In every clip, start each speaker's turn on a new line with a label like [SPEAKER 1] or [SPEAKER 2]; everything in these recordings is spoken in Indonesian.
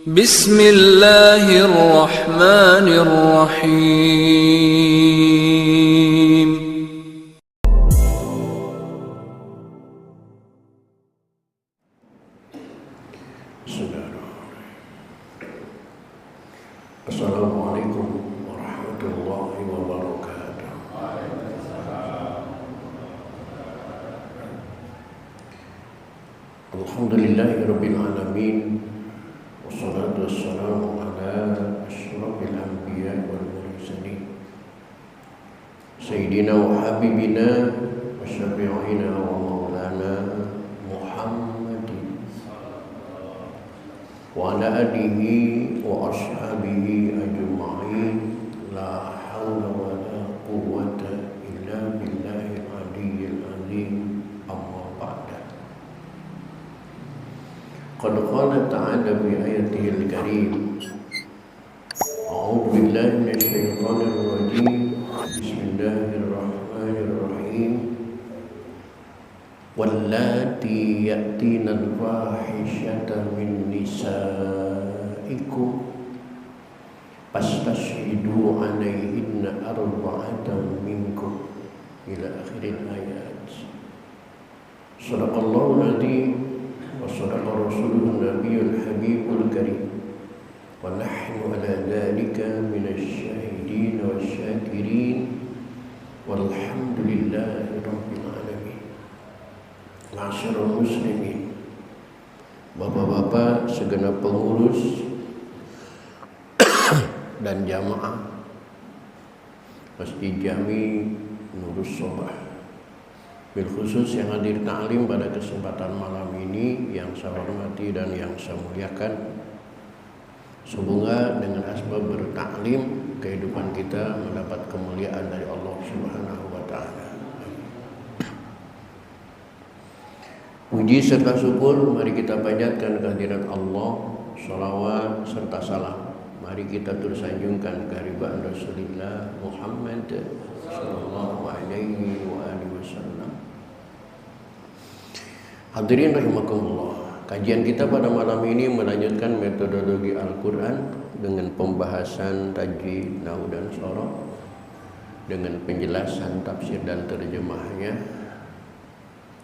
[SPEAKER 1] Bismillahirrahmanirrahim.
[SPEAKER 2] Assalamualaikum warahmatullahi wabarakatuh. Alhamdulillahirabbil alamin. Wassalatu wassalamu ala asyrafil anbiya wal mursalin. Sayyidina wa habibina wa syafi'ina wa maulana Muhammadin wa ala alihi wa ashabihi ajma'in. La hawla wa la quwwata illa billahil aliyyil azim. Amma ba'da. Qad qala ta'ala fi ayatihil karim. A'udzu billahi minasy syaithanir rajim. Bismillahirrahmanirrahim. Wallati ya'tina al-fahishata min nisaikum fastashhidu 'alaihinna arba'atan minkum ila akhiril ayat. Shadaqallahu al-'azim wa shadaqa rasuluhu nabiyyul habibul karim. Wa nahnu 'ala dzalika minasy syahidin wasyakirin. Walhamdulillahi rabbil alamin. Ma'asyiral muslimin, bapak-bapak, segenap pengurus dan jamaah Masjid Jami Nurus Sobah, bil khusus yang hadir ta'lim pada kesempatan malam ini, yang saya hormati dan yang saya muliakan. Semoga dengan asbab bertaklim kehidupan kita mendapat kemuliaan dari Allah Subhanahu wa taala. Puji serta syukur mari kita panjatkan kehadirat Allah, salawat serta salam mari kita tersanjungkan ke hadirat Rasulullah Muhammad sallallahu alaihi wa alihi wasallam. Hadirin rahimakumullah, kajian kita pada malam ini melanjutkan metodologi Al-Quran dengan pembahasan tajwid, nahwu dan shoroh, dengan penjelasan tafsir dan terjemahnya.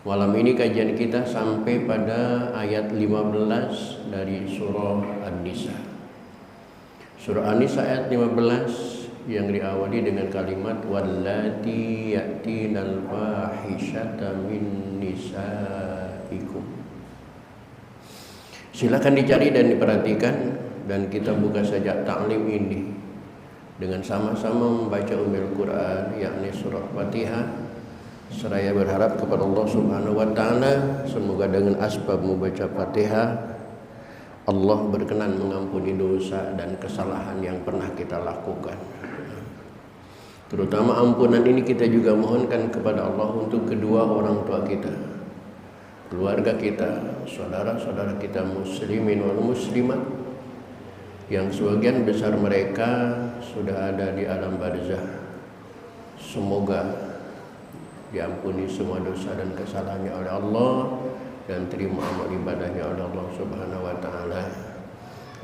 [SPEAKER 2] Malam ini kajian kita sampai pada ayat 15 dari surah An-Nisa. Surah An-Nisa ayat 15 yang diawali dengan kalimat wallati ya'tinal fahishata min nisaikum. Silakan dicari dan diperhatikan, dan kita buka saja taklim ini dengan sama-sama membaca Ummul Quran, yakni surah Fatihah. Seraya berharap kepada Allah Subhanahu wa taala semoga dengan asbab membaca Fatihah Allah berkenan mengampuni dosa dan kesalahan yang pernah kita lakukan. Terutama ampunan ini kita juga mohonkan kepada Allah untuk kedua orang tua kita, keluarga kita, saudara-saudara kita muslimin wal muslimat yang sebagian besar mereka sudah ada di alam barzah. Semoga diampuni semua dosa dan kesalahannya oleh Allah dan terima amal ibadahnya oleh Allah Subhanahu wa taala.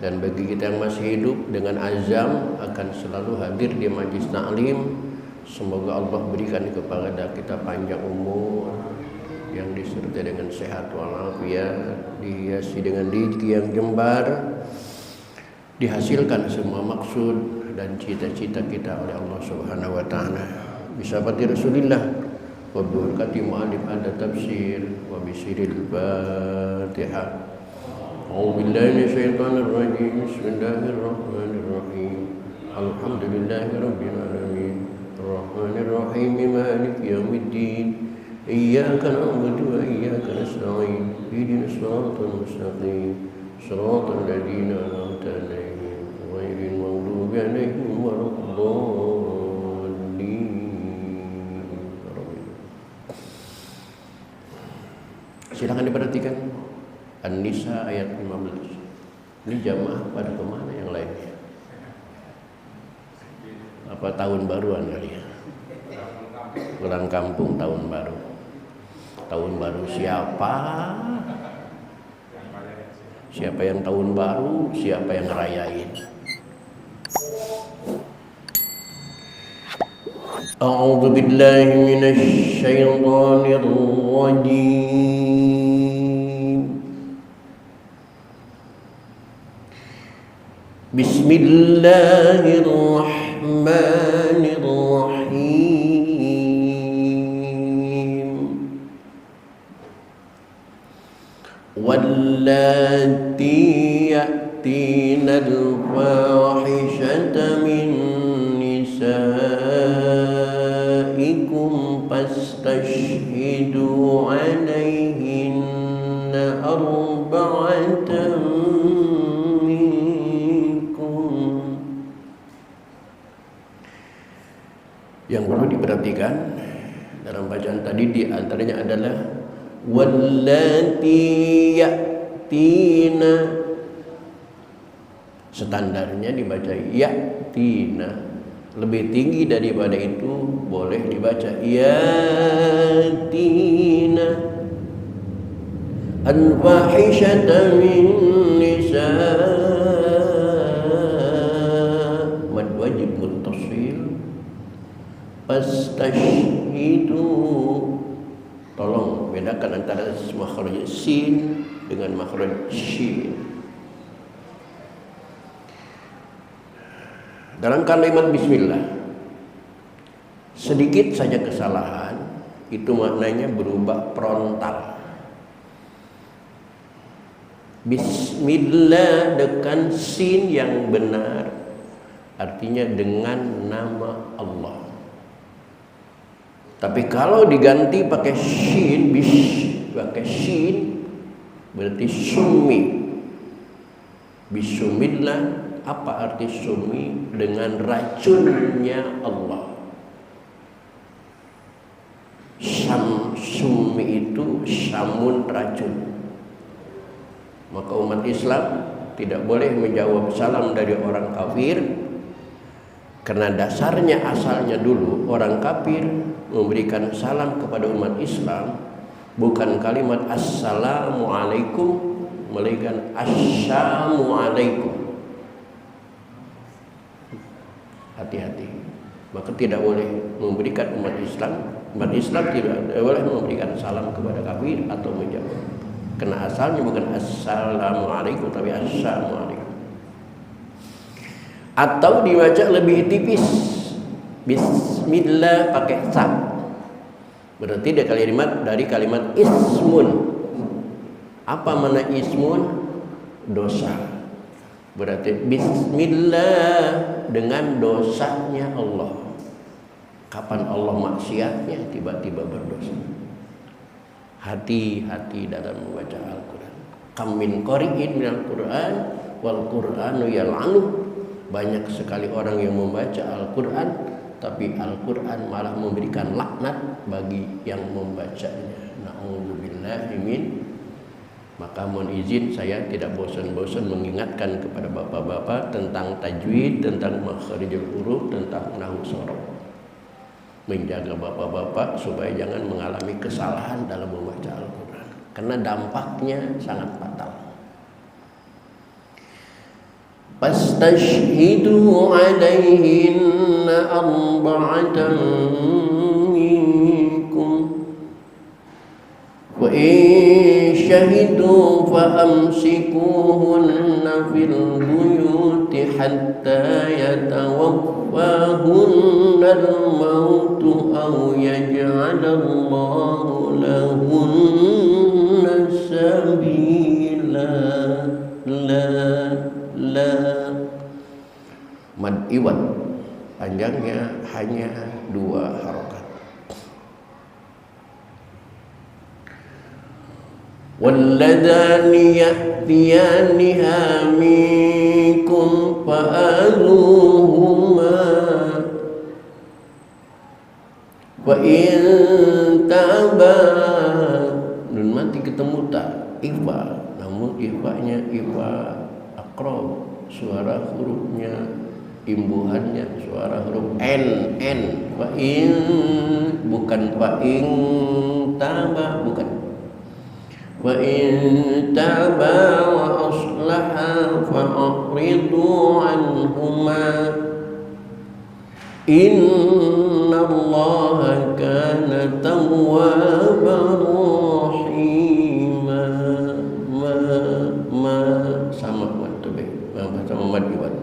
[SPEAKER 2] Dan bagi kita yang masih hidup dengan azam akan selalu hadir di majlis ta'lim, semoga Allah berikan kepada kita panjang umur yang disertai dengan sehat walafiat, dihiasi dengan rezeki yang jembar, dihasilkan semua maksud dan cita-cita kita oleh Allah Subhanahu wa taala. Bisabati Rasulillah wa berkati mu'alif ada tafsir wa bisiril Fatihah. A'udzu billahi minasyaitonir rajim. Bismillahirrahmanirrahim. Alhamdulillahirabbil alamin. Arrahmanir rahim. Maliki yaumiddin. Iyyaka na'budu wa iyyaka nasta'in. Ihdinas siratal mustaqim. Shiratal ladzina an'amta 'alaihim ghairil maghdubi 'alaihim waladdallin. Silakan diperhatikan An-Nisa ayat 15. Ini jamaah pada kemana yang lainnya? Apa tahun baruan kali ya? Pulang kampung tahun baru. Tahun baru siapa? Siapa yang tahun baru, siapa yang ngerayain. A'udzu billahi minasy syaithanir rajim. Bismillahirrahmanirrahim. Wallati ya'tina al-fahishata min nisaikum fastashhidu 'alaihinna arba'atan minkum. Yang perlu diperhatikan dalam bacaan tadi di antaranya adalah wallati ya'tina, standarnya dibaca ya'tina, lebih tinggi daripada itu boleh dibaca ya'tina al-fahishata min nisa, mad wajib muttasil, fastashhidu. Tolong bedakan antara makhraj sin dengan makhraj shin. Dalam kalimat bismillah, sedikit saja kesalahan itu maknanya berubah frontal. Bismillah dengan sin yang benar artinya dengan nama Allah. Tapi kalau diganti pakai shin, pakai shin berarti sumi. Bismillah, apa arti sumi? Dengan racunnya Allah. Sumi itu samun, racun. Maka umat Islam tidak boleh menjawab salam dari orang kafir, karena dasarnya asalnya dulu orang kafir memberikan salam kepada umat Islam bukan kalimat assalamualaikum, melainkan assalamualaikum. Hati-hati. Maka tidak boleh memberikan umat Islam tidak boleh memberikan salam kepada kafir atau menjawab, karena asalnya bukan assalamualaikum tapi assalamualaikum. Atau dibaca lebih tipis, bismillah pakai sa, berarti dia kalimat dari kalimat ismun. Apa makna ismun? Dosa. Berarti bismillah dengan dosanya Allah. Kapan Allah maksiatnya tiba-tiba berdosa. Hati-hati dalam membaca Al-Quran. Kam min qari'in minal Quran wal Qur'anu yal'anu. Banyak sekali orang yang membaca Al-Quran, tapi Al-Quran malah memberikan laknat bagi yang membacanya. Na'udzubillahi min. Maka mohon izin, saya tidak bosan-bosan mengingatkan kepada bapak-bapak tentang tajwid, tentang makhrijul huruf, tentang nahwu shorof. Menjaga bapak-bapak supaya jangan mengalami kesalahan dalam membaca Al-Quran, karena dampaknya sangat fatal. Fastashhidu 'alaihinna arba'atan minkum wa in syahidu fa amsikuhunna fil buyuti hatta yatawaffahunna al-mautu aw yaj'alallahu lahunna sabila. Mad iwad panjangnya hanya 2 harokat. Walladani ya'tiyaniha minkum fa'aluhuma wa in taba. Nun mati ketemu tak ifa, namun ifanya ifa akrob, suara hurufnya imbuhannya suara huruf n. Fa in bukan fa in taba, bukan. فإن تابا وأصلحا فأعرضوا عنهما إن الله كان توابا رحيما. ما sama mad baik, sama mad iwan.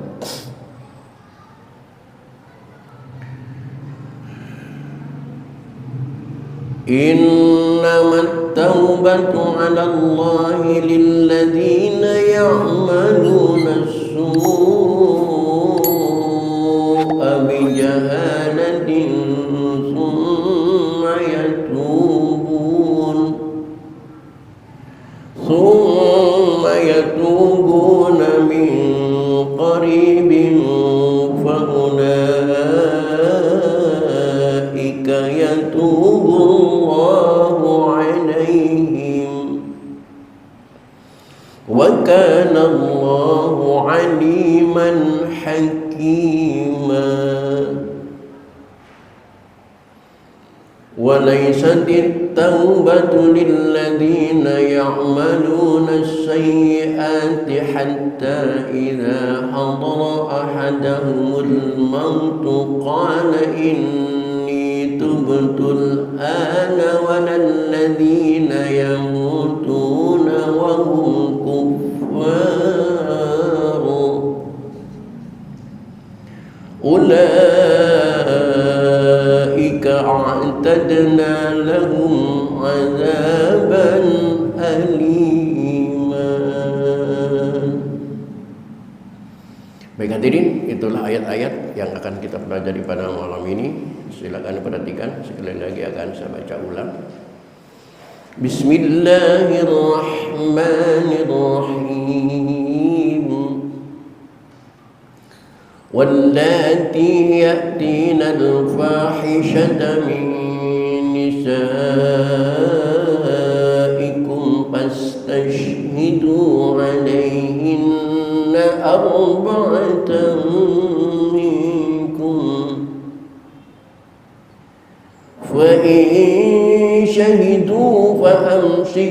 [SPEAKER 2] إنما التوبة على الله للذين يعملون السوء بجهالة ثم يتوبون من قريب فأولئك يتوب الله عليهم وكان الله عليما حكيما. وليست التوبة للذين يعملون السيئات حتى إذا حضر أحدهم الموت قال إني تبت الآن ولا الذين يموتون وهم كفار أولئك أعتدنا لهم عذابا أليما. Baik hadirin, itulah ayat-ayat yang akan kita pelajari pada malam ini. Silakan perhatikan, sekali lagi akan saya baca ulang. Bismillahirrahmanirrahim. واللاتي يأتين الفاحشة من نسائكم فاستشهدوا عليهن أربعة منكم فإن شهدوا فأمسكوهن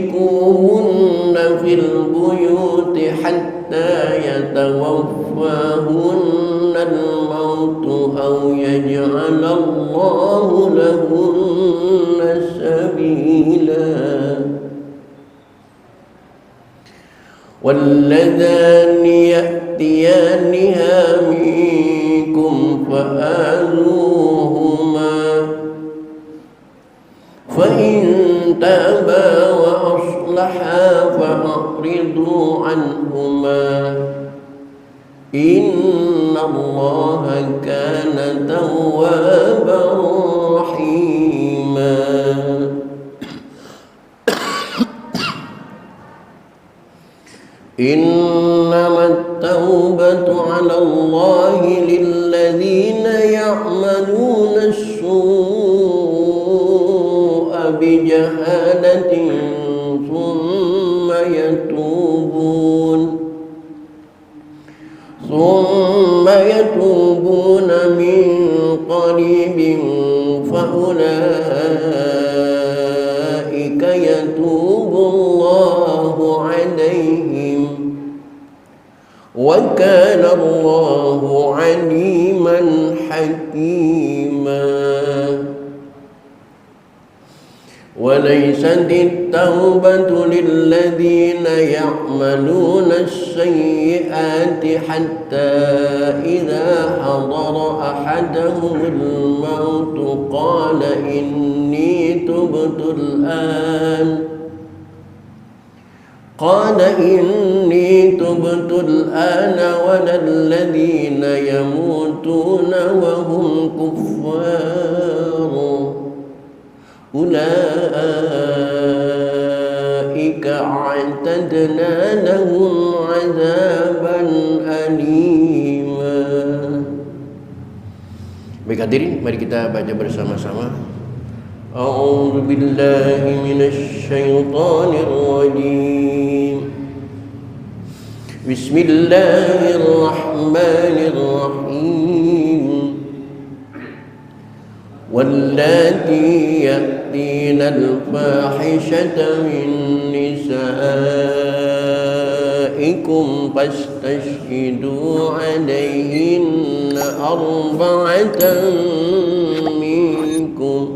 [SPEAKER 2] في البيوت حتى يتوفاهن الموت أو يجعل الله لهن سبيلا. واللذان يأتيانها منكم فآذوهما فإن تابا وأصلحا فأعرضوا عنهما إن الله كان توابا رحيما. إنما التوبة على الله للذين يعملون السوء بجهالة ثم يتوبون من قريب فأولئك يتوب الله عليهم وكان الله عليما حكيما. وليست التوبة للذين يعملون السيئات حتى إذا حضر أحدهم الموت قال إني تبت الآن ولا الذين يموتون وهم كفار أولئك أعتدنا لهم عذابا أليما. Baik hadirin, mari kita baca bersama-sama. A'udzu billahi minasy syaithanir rajim. Bismillahirrahmanirrahim. واللاتي يأتين الفاحشة من نسائكم فاستشهدوا عليهن أربعة منكم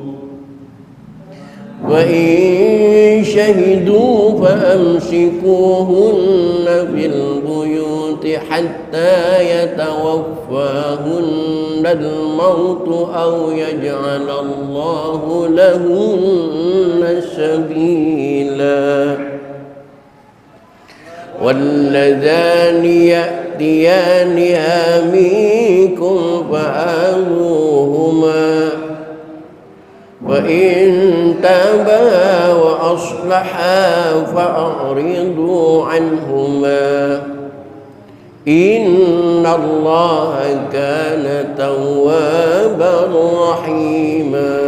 [SPEAKER 2] وإن شهدوا فأمسكوهن في البيوت حتى يتوفاهن الموت أو يجعل الله لهن سبيلا واللذان يأتيانها منكم فآذوهما وإن تابا وأصلحا فأعرضوا عنهما إن الله كان توابا رحيما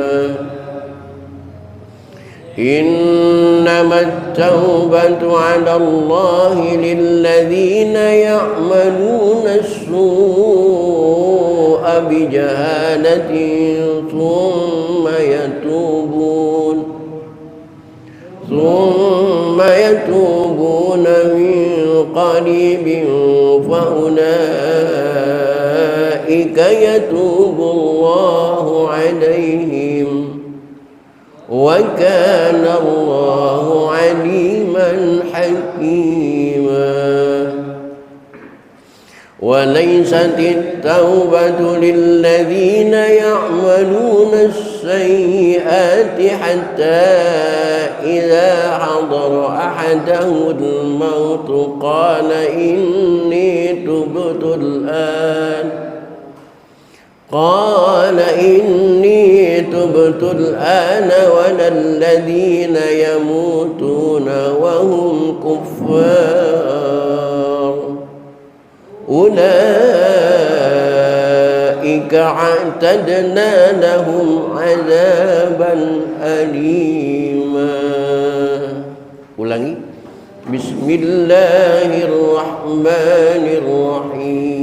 [SPEAKER 2] إنما التوبة على الله للذين يعملون السوء بجهالة ثم يتوبون من قريب فأولئك يتوب الله عليهم وكان الله عليما حكيما وليست التوبة للذين يعملون السيئات حتى إذا حضر أحده الموت قال إني تبت الآن ولا الذين يموتون وهم كفار أولئك اعتدنا لهم عذابا أليما. Ulangi. Bismillahirrahmanirrahim.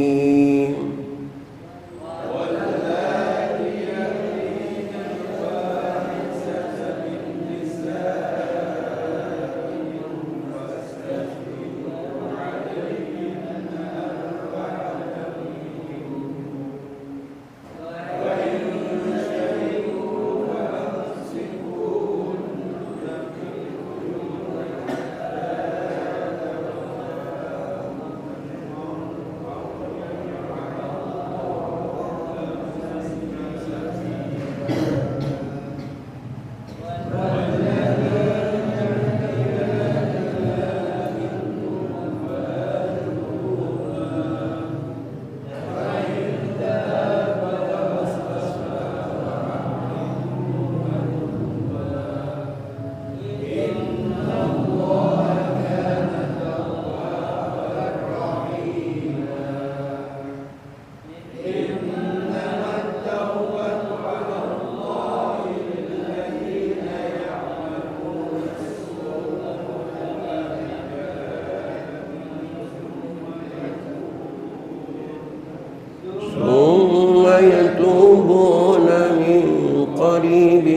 [SPEAKER 2] يتوبون من قريب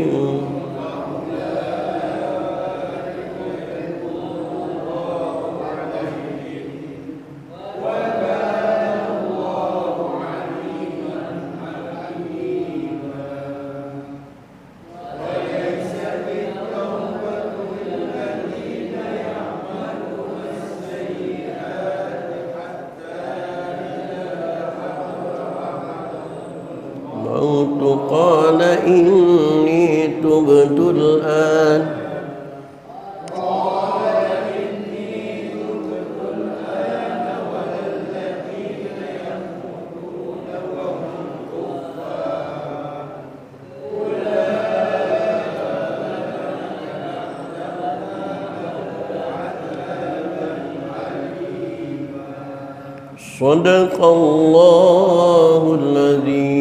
[SPEAKER 2] قال إني تبت الآن صدق الله العظيم.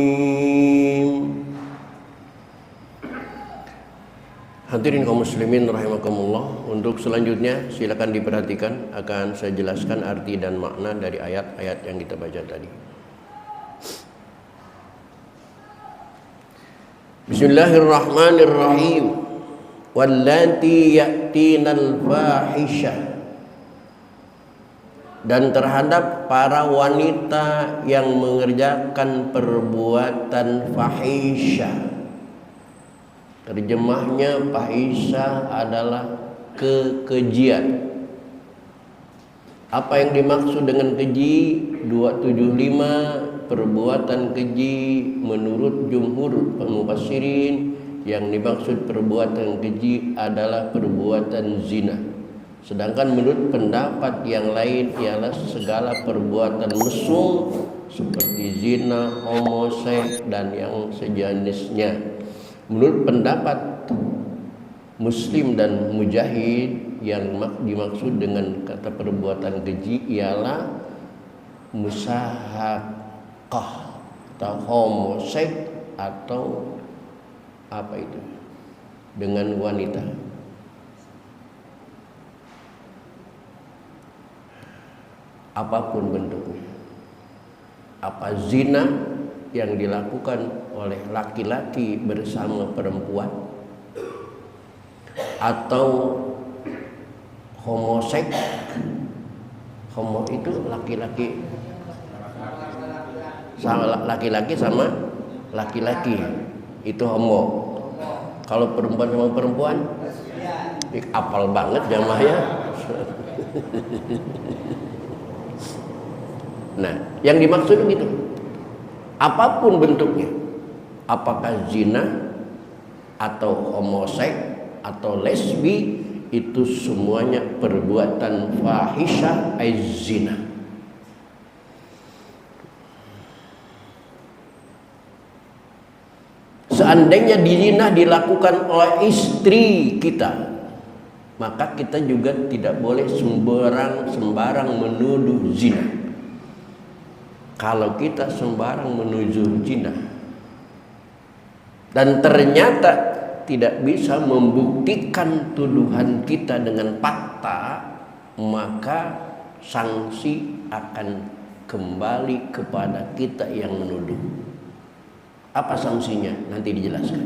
[SPEAKER 2] Hadirin kaum muslimin rahimakumullah, untuk selanjutnya silakan diperhatikan, akan saya jelaskan arti dan makna dari ayat-ayat yang kita baca tadi. Bismillahirrahmanirrahim. wallati ya'tinal fahisyah, dan terhadap para wanita yang mengerjakan perbuatan fahisyah. Terjemahnya fahisyah adalah kekejian. Apa yang dimaksud dengan keji? 275 perbuatan keji menurut jumhur pemufassirin, yang dimaksud perbuatan keji adalah perbuatan zina. Sedangkan menurut pendapat yang lain ialah segala perbuatan mesum seperti zina, homoseks dan yang sejenisnya. Menurut pendapat Muslim dan Mujahid, yang dimaksud dengan kata perbuatan keji ialah musahaqah atau homoseks atau apa itu dengan wanita. Apapun bentuknya, apa zina yang dilakukan oleh laki-laki bersama perempuan, atau homoseks. Homo itu laki-laki sama laki-laki sama laki-laki, itu homo. Kalau perempuan sama perempuan, apal banget jamaahnya. Nah, yang dimaksud gitu, apapun bentuknya, apakah zina atau homoseks atau lesbi, itu semuanya perbuatan fahisyah zina. Seandainya zina dilakukan oleh istri kita, maka kita juga tidak boleh sembarang menuduh zina. Kalau kita sembarang menuduh zina dan ternyata tidak bisa membuktikan tuduhan kita dengan fakta, maka sanksi akan kembali kepada kita yang menuduh. Apa sanksinya? Nanti dijelaskan.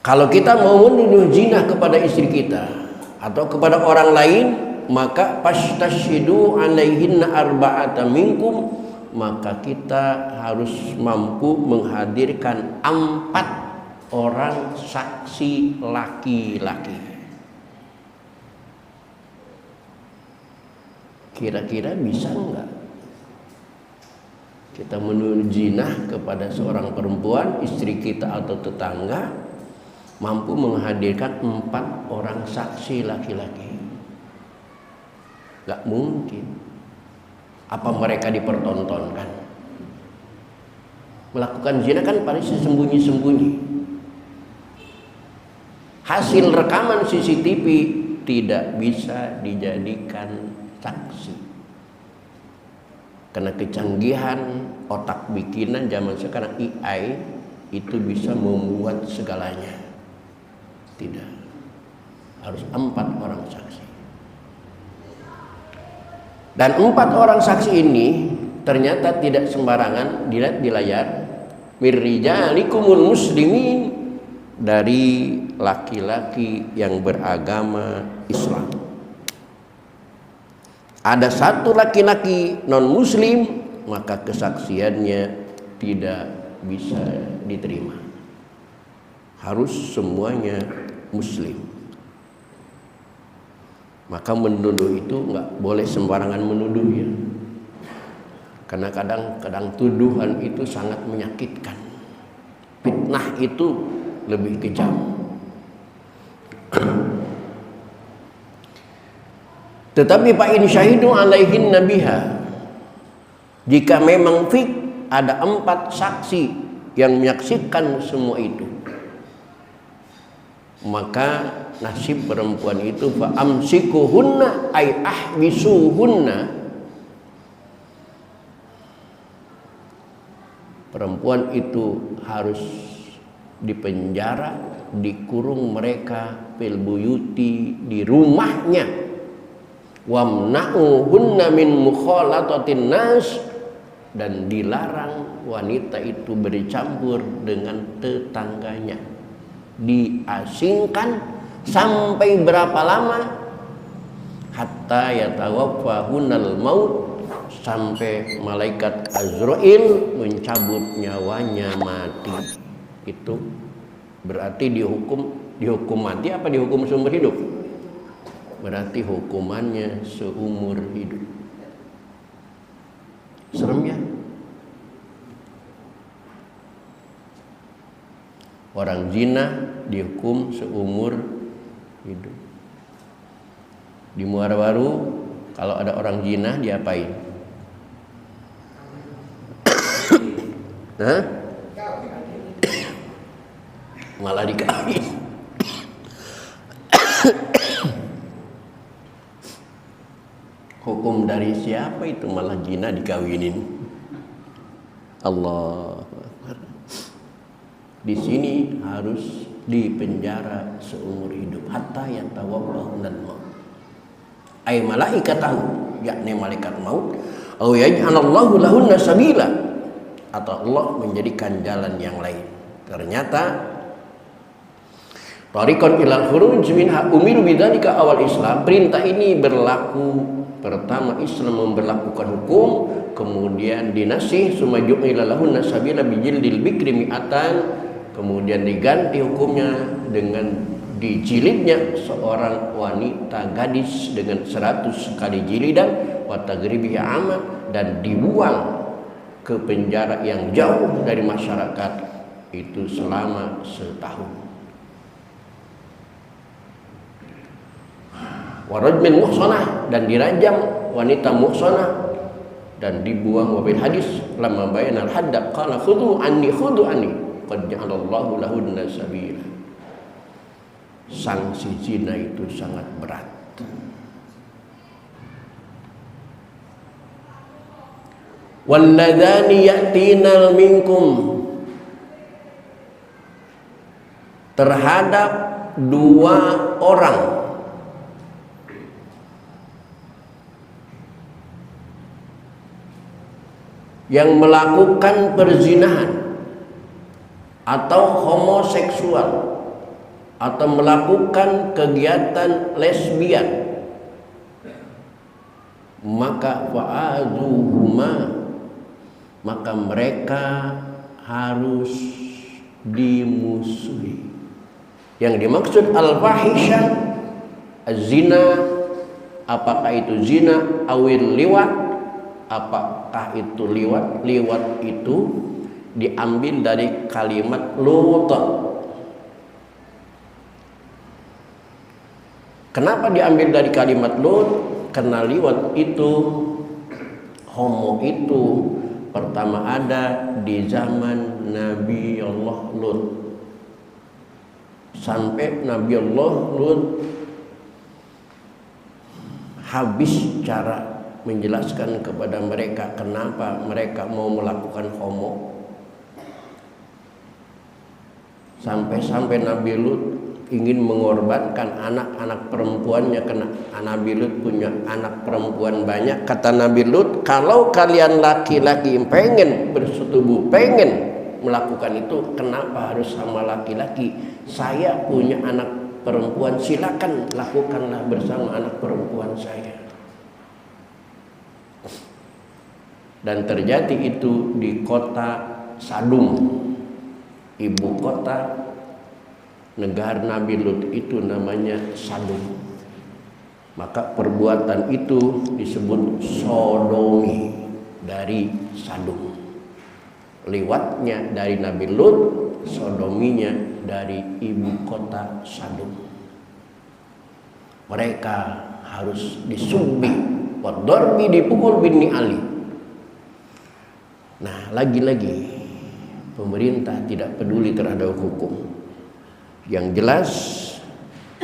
[SPEAKER 2] Kalau kita mau menuduh zina kepada istri kita atau kepada orang lain, maka fastashhidu alaihinna arba'ata minkum, maka kita harus mampu menghadirkan 4 orang saksi laki-laki. Kira-kira bisa enggak kita menuduh zina kepada seorang perempuan, istri kita atau tetangga, mampu menghadirkan 4 orang saksi laki-laki? Gak mungkin. Apa mereka dipertontonkan? Melakukan zina kan pasti sembunyi-sembunyi. Hasil rekaman CCTV tidak bisa dijadikan saksi, karena kecanggihan otak bikinan zaman sekarang AI itu bisa membuat segalanya. Tidak, harus 4 orang saksi. Dan 4 orang saksi ini ternyata tidak sembarangan dilihat di layar. Mirrijalikumul muslimin, dari laki-laki yang beragama Islam. Ada 1 laki-laki non muslim, maka kesaksiannya tidak bisa diterima. Harus semuanya muslim. Maka menuduh itu nggak boleh sembarangan menuduh ya. Karena kadang-kadang tuduhan itu sangat menyakitkan. Fitnah itu lebih kejam. Tetapi fa in syahidu alaihin nabiha, jika memang fik ada 4 saksi yang menyaksikan semua itu, maka nasib perempuan itu fa amsikuhunna ay ahbisuhunna, perempuan itu harus dipenjara, dikurung mereka fil buyuti, di rumahnya. Wamna'uhunna min mukhalatatin nas, dan dilarang wanita itu bercampur dengan tetangganya. Diasingkan sampai berapa lama? Hatta yatawaffahunal maut, sampai malaikat Azrail mencabut nyawanya mati. Itu berarti dihukum mati apa dihukum seumur hidup? Berarti hukumannya seumur hidup. Serem ya? Orang zina dihukum seumur hidup. Di Muara Baru kalau ada orang zina diapain? Hah? Malah dikawin. Hukum dari siapa itu malah zina dikawinin? Allah. Di sini harus dipenjara seumur hidup hatta yatawaffahunal maut. Ay malaikatahu, yakni malaikat maut, au yaj'alallahu lahunna sabila, atau Allah menjadikan jalan yang lain. Ternyata tariqan ilal khuruj minha umiru bidzalika awal Islam. Perintah ini berlaku pertama Islam memberlakukan hukum, kemudian dinasih sumaju ilalahunna sabila bijildil bikri mi'atan, kemudian diganti hukumnya dengan dijilidnya seorang wanita gadis dengan 100 kali jilidan, wa tagribi amat, dan dibuang ke penjara yang jauh dari masyarakat itu selama setahun. Warajmin muhsanah, dan dirajam wanita muhsanah dan dibuang. Wabil hadis lama bayanal hadda qala khudhu anni qad ja'alallahu lahunna sabila. Sanksi zina itu sangat berat. Walladzani ya'tinal minkum, terhadap dua orang yang melakukan perzinahan atau homoseksual atau melakukan kegiatan lesbian, maka fa'azuhuma, maka mereka harus dimusuhi. Yang dimaksud al-fahisyah, az-zina, apakah itu zina awil liwat, apakah itu liwat? Liwat itu diambil dari kalimat lut. Kenapa diambil dari kalimat lut? Karena liwat itu, homo itu pertama ada di zaman Nabi Allah Lut. Sampai Nabi Allah Lut habis cara menjelaskan kepada mereka kenapa mereka mau melakukan homo. Sampai-sampai Nabi Lut ingin mengorbankan anak-anak perempuannya, karena Nabi Lut punya anak perempuan banyak. Kata Nabi Lut, kalau kalian laki-laki pengen bersetubuh, pengen melakukan itu, kenapa harus sama laki-laki? Saya punya anak perempuan, silakan lakukanlah bersama anak perempuan saya. Dan terjadi itu di kota Sadum, ibu kota negara Nabi Lut itu namanya Sadum. Maka perbuatan itu disebut sodomi dari Sadum. Liwatnya dari Nabi Lut, sodominya dari ibu kota Sadum. Mereka harus disubih, wadorbi, dipukul bin Ali. Nah, lagi-lagi pemerintah tidak peduli terhadap hukum. Yang jelas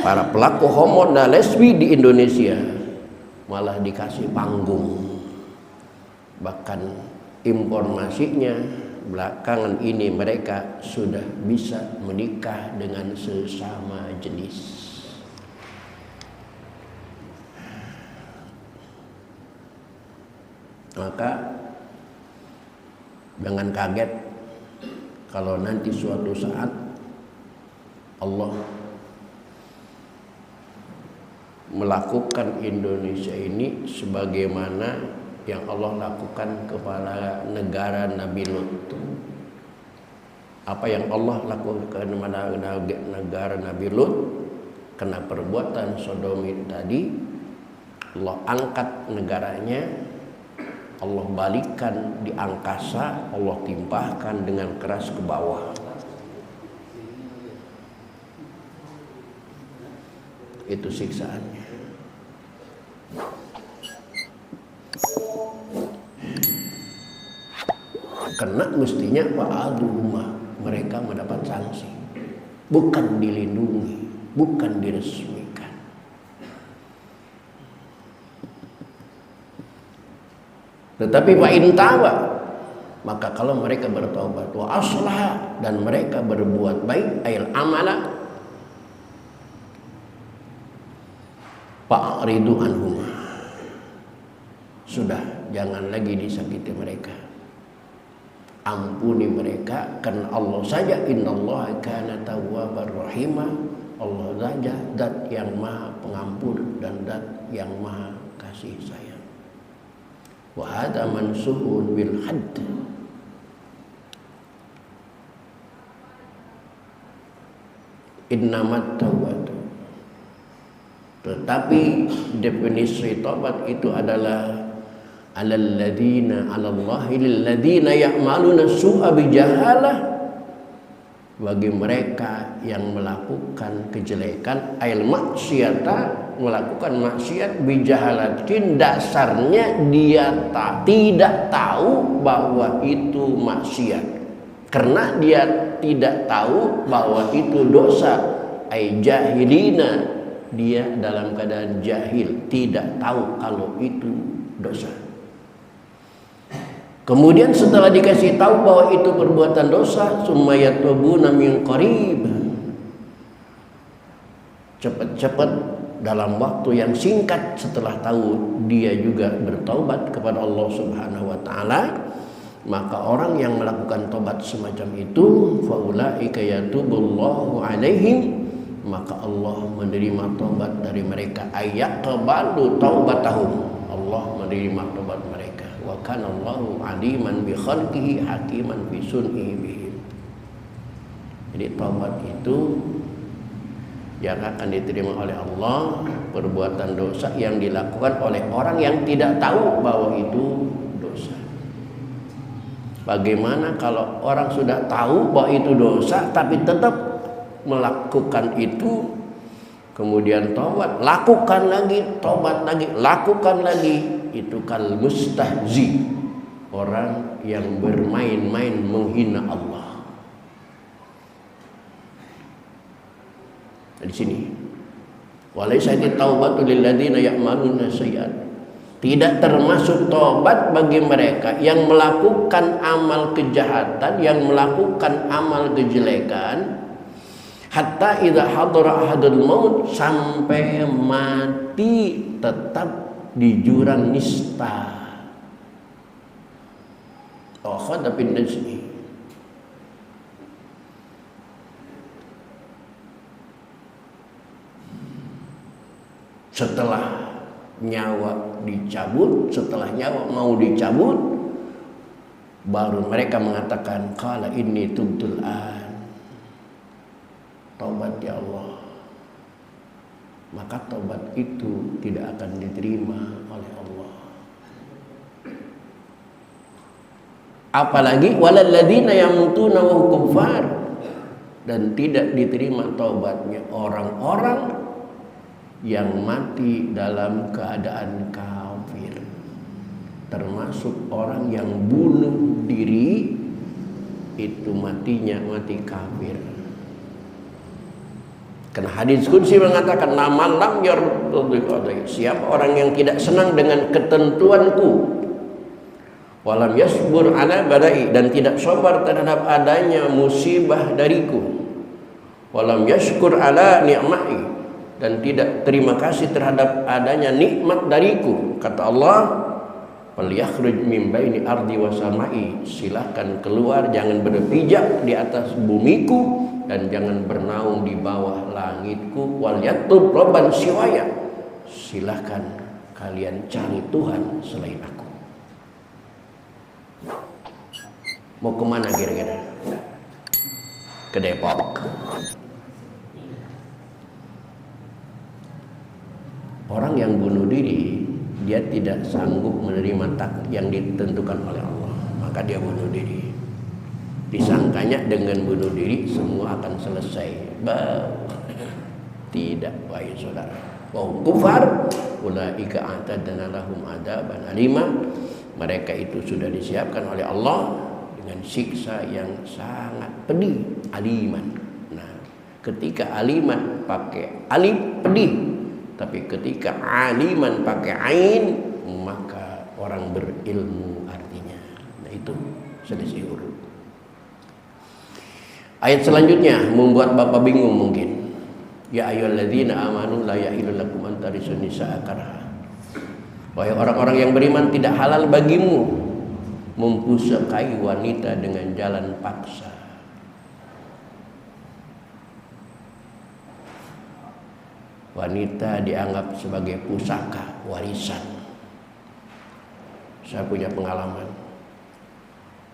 [SPEAKER 2] para pelaku homo dan lesbi di Indonesia malah dikasih panggung. Bahkan informasinya belakangan ini mereka sudah bisa menikah dengan sesama jenis. Maka Jangan kaget kalau nanti suatu saat Allah melakukan Indonesia ini sebagaimana yang Allah lakukan kepada negara Nabi Lut. Apa yang Allah lakukan kepada negara Nabi Lut karena perbuatan sodomi tadi, Allah angkat negaranya, Allah balikan di angkasa, Allah timpahkan dengan keras ke bawah. Itu siksaannya. Karena mestinya wa'aduhumah, mereka mendapat sanksi, bukan dilindungi, bukan diresmikan. Tetapi wa in taba, maka kalau mereka bertobat, wa aslah, dan mereka berbuat baik, ayil amala, fa'ridu anhum, sudah jangan lagi disakiti mereka, ampuni mereka, karena Allah saja innallaha kana tawwabar rahimah, Allah saja zat yang maha pengampun dan zat yang maha kasih sayang. Wa hadza mansuhun bil hadd, innamat tawbatu, tetapi definisi taubat itu adalah alal ladina alallahi lil ladina ya'maluna su'a bijahalah, bagi mereka yang melakukan kejelekan, ail maksiata, melakukan maksiat bijahalatin, dasarnya dia tidak tahu bahwa itu maksiat. Karena dia tidak tahu bahwa itu dosa, ay jahilina, dia dalam keadaan jahil, tidak tahu kalau itu dosa. Kemudian setelah dikasih tahu bahwa itu perbuatan dosa, summa yatubuna min qarib, cepat-cepat dalam waktu yang singkat setelah tahu dia juga bertaubat kepada Allah Subhanahu wa taala, maka orang yang melakukan taubat semacam itu, faulaika yatubullahu alaihim, maka Allah menerima taubat dari mereka, ayaqbalu taubatahum, Allah menerima taubat mereka. Wa kana Allahu aliman bi khalqihi hakiman bi sun'ihi bihim. Jadi taubat itu yang akan diterima oleh Allah, perbuatan dosa yang dilakukan oleh orang yang tidak tahu bahwa itu dosa. Bagaimana kalau orang sudah tahu bahwa itu dosa tapi tetap melakukan itu, kemudian taubat, lakukan lagi, taubat lagi, lakukan lagi, itu kal mustahzi, orang yang bermain-main menghina Allah. Di sini, walaysati taubatu lil ladzina ya'maluna sayyi'at, tidak termasuk taubat bagi mereka yang melakukan amal kejahatan, yang melakukan amal kejelekan, hatta idza hadara ahadul maut, sampai mati tetap di jurang nista. Akhadha bin najmi, setelah nyawa dicabut, setelah nyawa mau dicabut, baru mereka mengatakan qala inni tubtul an, taubat ya Allah. Maka taubat itu tidak akan diterima oleh Allah. Apalagi walal ladzina yamutuna wa hum kuffar, dan tidak diterima taubatnya orang-orang yang mati dalam keadaan kafir, termasuk orang yang bunuh diri, itu matinya mati kafir. Karena hadis qudsi mengatakan, naman lam yardi, siapa orang yang tidak senang dengan ketentuanku, walam yasbur ala badai, dan tidak sabar terhadap adanya musibah dariku, walam yashkur ala ni'mai, dan tidak terima kasih terhadap adanya nikmat dariku, kata Allah, falyakhruj min baini ardi wa samai, silakan keluar, jangan berpijak di atas bumiku dan jangan bernaung di bawah langitku. Wal yatlub rabban siwaya, silakan kalian cari Tuhan selain aku. Mau kemana kira-kira? Ke Depok. Orang yang bunuh diri, dia tidak sanggup menerima takdir yang ditentukan oleh Allah, maka dia bunuh diri. Disangkanya dengan bunuh diri semua akan selesai. Tidak, wahai saudara. Wa kufar ulaika a'tadna lahum adzaban alima. Mereka itu sudah disiapkan oleh Allah dengan siksa yang sangat pedih, aliman. Nah, ketika aliman pakai alif pedih, tapi ketika aliman pakai ain maka orang berilmu artinya. Nah, itu selesai urut. Ayat selanjutnya membuat Bapak bingung mungkin. Ya ayyuhalladzina amanu la yahillu lakum an tarisun nisaa karha. Wahai orang-orang yang beriman, tidak halal bagimu mempusakai wanita dengan jalan paksa. Wanita dianggap sebagai pusaka, warisan. Saya punya pengalaman,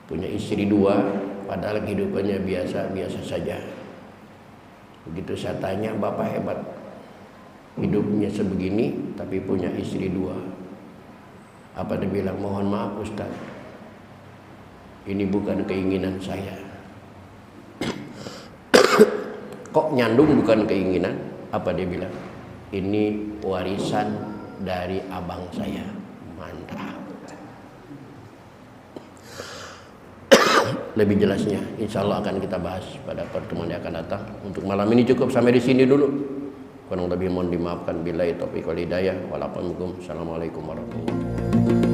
[SPEAKER 2] punya istri 2, padahal kehidupannya biasa-biasa saja. Begitu saya tanya, Bapak hebat, hidupnya sebegini tapi punya istri 2. Apa dia bilang? Mohon maaf Ustaz, ini bukan keinginan saya. Kok nyandung bukan keinginan? Apa dia bilang? Ini warisan dari abang saya. Mantap. Lebih jelasnya insya Allah akan kita bahas pada pertemuan yang akan datang. Untuk malam ini cukup sampai di sini dulu. Kurang lebih mohon dimaafkan. Billahi taufiq wal hidayah. Assalamualaikum warahmatullahi wabarakatuh.